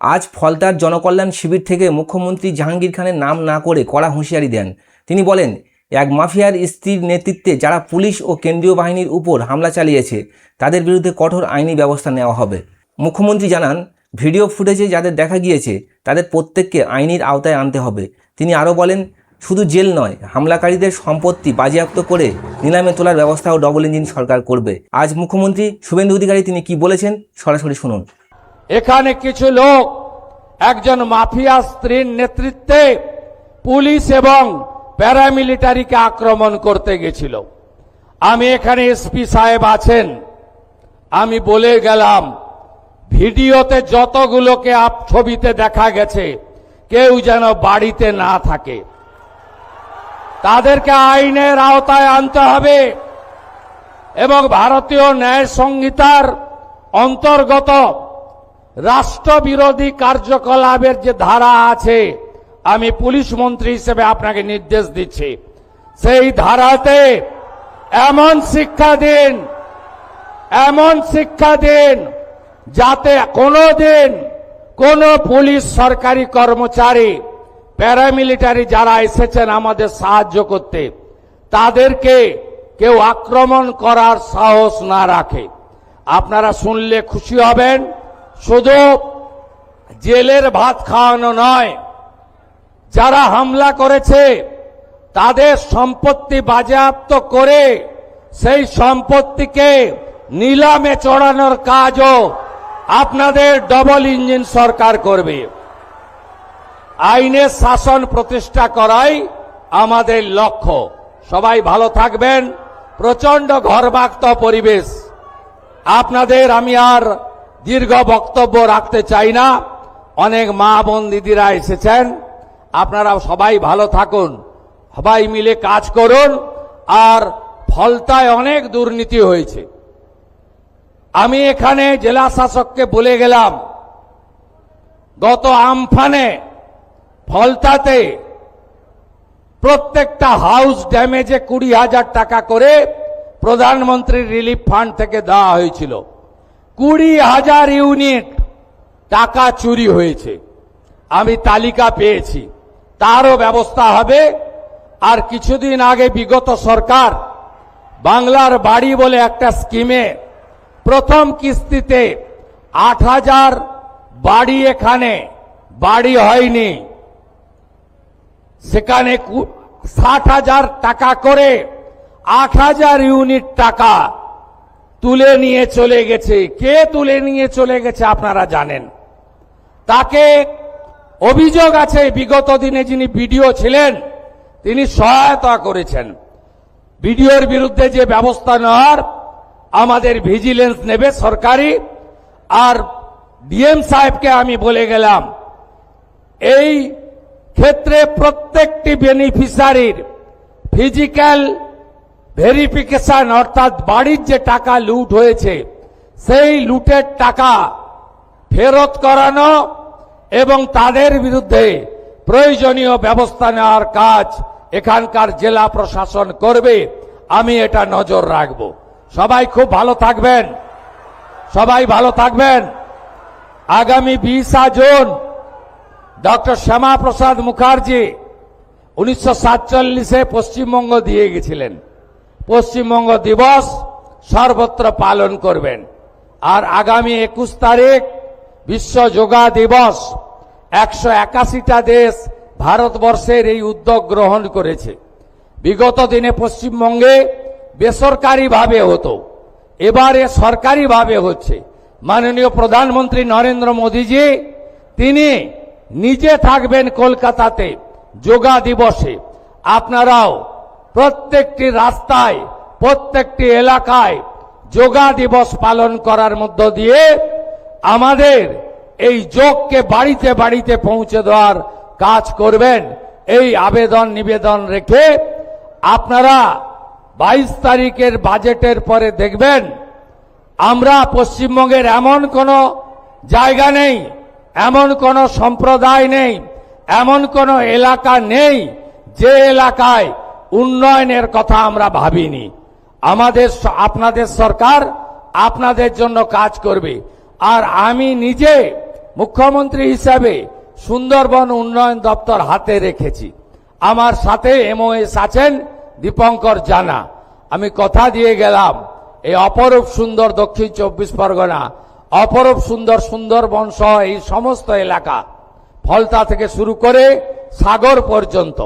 আজ ফলতার জনকল্যাণ শিবির থেকে মুখ্যমন্ত্রী জাহাঙ্গীর খানের নাম না করে কড়া হুঁশিয়ারি দেন। তিনি বলেন, এক মাফিয়ার স্ত্রীর নেতৃত্বে যারা পুলিশ ও কেন্দ্রীয় বাহিনীর উপর হামলা চালিয়েছে তাদের বিরুদ্ধে কঠোর আইনি ব্যবস্থা নেওয়া হবে। মুখ্যমন্ত্রী জানান, ভিডিও ফুটেজে যাদের দেখা গিয়েছে তাদের প্রত্যেককে আইনের আওতায় আনতে হবে। তিনি আরও বলেন, শুধু জেল নয়, হামলাকারীদের সম্পত্তি বাজেয়াপ্ত করে নিলামে তোলার ব্যবস্থাও ডবল ইঞ্জিন সরকার করবে। আজ মুখ্যমন্ত্রী শুভেন্দু অধিকারী তিনি কি বলেছেন সরাসরি শুনুন। এখানে কিছু লোক একজন মাফিয়া স্ত্রীর নেতৃত্বে পুলিশ এবং প্যারামিলিটারিকে আক্রমণ করতে গেছিল। আমি এখানে এসপি সাহেব আছেন, আমি বলে গেলাম ভিডিওতে যতগুলোকে ছবিতে দেখা গেছে কেউ যেন বাড়িতে না থাকে, তাদেরকে আইনের আওতায় আনতে হবে এবং ভারতীয় ন্যায় সংহিতার অন্তর্গত রাষ্ট্রবিরোধী কার্যকলাপের যে ধারা আছে, আমি পুলিশ মন্ত্রী হিসেবে আপনাকে নির্দেশ দিচ্ছি, সেই ধারাতে এমন শিক্ষা দিন যাতে কোনোদিন কোন পুলিশ সরকারি কর্মচারী প্যারামিলিটারি যারা এসেছেন আমাদের সাহায্য করতে তাদেরকে কেউ আক্রমণ করার সাহস না রাখে। আপনারা শুনলে খুশি হবেন, শুধু জেলের ভাত খাওয়ানো নয়, যারা হামলা করেছে তাদের সম্পত্তি বাজেয়াপ্ত করে সেই সম্পত্তিকে নিলামে চড়ানোর কাজও আপনাদের ডবল ইঞ্জিন সরকার করবে। আইনের শাসন প্রতিষ্ঠা করাই আমাদের লক্ষ্য। সবাই ভালো থাকবেন। প্রচন্ড ঘরবাক্ত পরিবেশ, আপনাদের আমি আর দীর্ঘ বক্তব্য রাখতে চাই না। অনেক মা বোন দিদিরা এসেছেন, আপনারা সবাই ভালো থাকুন, সবাই মিলে কাজ করুন। আর ফলতায় অনেক দুর্নীতি হয়েছে। আমি এখানে জেলা শাসককে বলে গেলাম, গত আমফানে ফলতাতে প্রত্যেকটা হাউস ড্যামেজে 20,000 টাকা করে প্রধানমন্ত্রী রিলিফ ফান্ড থেকে দেওয়া হয়েছিল। 20,000 ইউনিট টাকা চুরি হয়েছে, আমি তালিকা পেয়েছি, তারও ব্যবস্থা হবে। আর কিছুদিন আগে বিগত সরকার বাংলার বাড়ি বলে একটা স্কিমে প্রথম কিস্তিতে 8,000 বাড়ি, এখানে বাড়ি হয়নি, সেখানে 60,000 টাকা করে 8,000 ইউনিট টাকা তুলে নিয়ে চলে গেছে। কে তুলে নিয়ে চলে গেছে আপনারা জানেন। তাকে অভিযোগ আছে বিগত দিনে যিনি বিডিও ছিলেন তিনি সহায়তা করেছেন। বিডিওর বিরুদ্ধে যে ব্যবস্থা নেওয়ার আমাদের ভিজিলেন্স নেবে সরকারি। আর ডিএম সাহেবকে আমি বলে গেলাম, এই ক্ষেত্রে প্রত্যেকটি বেনিফিশিয়ারির ফিজিক্যাল ভেরিফিকেশন, অর্থাৎ বাড়ির যে টাকা লুট হয়েছে সেই লুটের টাকা ফেরত করানো এবং তাদের বিরুদ্ধে প্রয়োজনীয় ব্যবস্থা নেওয়ার কাজ এখানকার জেলা প্রশাসন করবে। আমি এটা নজর রাখব। সবাই খুব ভালো থাকবেন, সবাই ভালো থাকবেন। আগামী 20 জুন ডক্টর শ্যামা প্রসাদ মুখার্জি 1947-এ পশ্চিমবঙ্গ দিয়ে গেছিলেন। পশ্চিমবঙ্গ দিবস সর্বত্র পালন করবেন। আর আগামী 21 তারিখ বিশ্ব যোগা দিবস। 181টা দেশ ভারতবর্ষের এই উদ্যোগ গ্রহণ করেছে। বিগত দিনে পশ্চিমবঙ্গে বেসরকারিভাবে হতো, এবারে সরকারিভাবে হচ্ছে। মাননীয় প্রধানমন্ত্রী নরেন্দ্র মোদীজি তিনি নিজে থাকবেন কলকাতাতে যোগা দিবসে। আপনারাও প্রত্যেকটি রাস্তায়, প্রত্যেকটি এলাকায় যোগা দিবস পালন করার মধ্য দিয়ে আমাদের এই যোগকে বাড়িতে বাড়িতে পৌঁছে দেওয়ার কাজ করবেন। এই আবেদন নিবেদন রেখে আপনারা 22 তারিখের বাজেটের পরে দেখবেন আমরা পশ্চিমবঙ্গের এমন কোনো জায়গা নেই, এমন কোনো সম্প্রদায় নেই, এমন কোনো এলাকা নেই যে এলাকায় উন্নয়নের কথা আমরা ভাবিনি। আপনাদের সরকার আপনাদের জন্য কাজ করবে। আর আমি নিজে মুখ্যমন্ত্রী হিসাবে সুন্দরবন উন্নয়ন দপ্তর হাতে রেখেছি। আমার সাথে এমওএস আছেন দীপঙ্কর জানা। আমি কথা দিয়ে গেলাম এই অপরূপ সুন্দর দক্ষিণ 24 পরগনা, অপরূপ সুন্দর সুন্দরবন সহ এই সমস্ত এলাকা, ফলতা থেকে শুরু করে সাগর পর্যন্ত,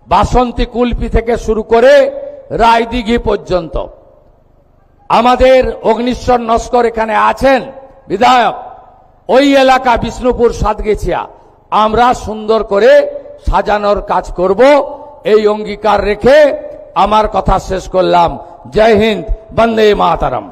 বাসন্তী কুলপি থেকে শুরু করে রায়দিঘি পর্যন্ত, আমাদের অগ্নিশ্বর নস্কর এখানে আছেন বিধায়ক, ওই এলাকা বিষ্ণুপুর সাতগেছিয়া আমরা সুন্দর করে সাজানোর কাজ করব, এই অঙ্গীকার রেখে আমার কথা শেষ করলাম। জয় হিন্দ, বন্দে মাতরম।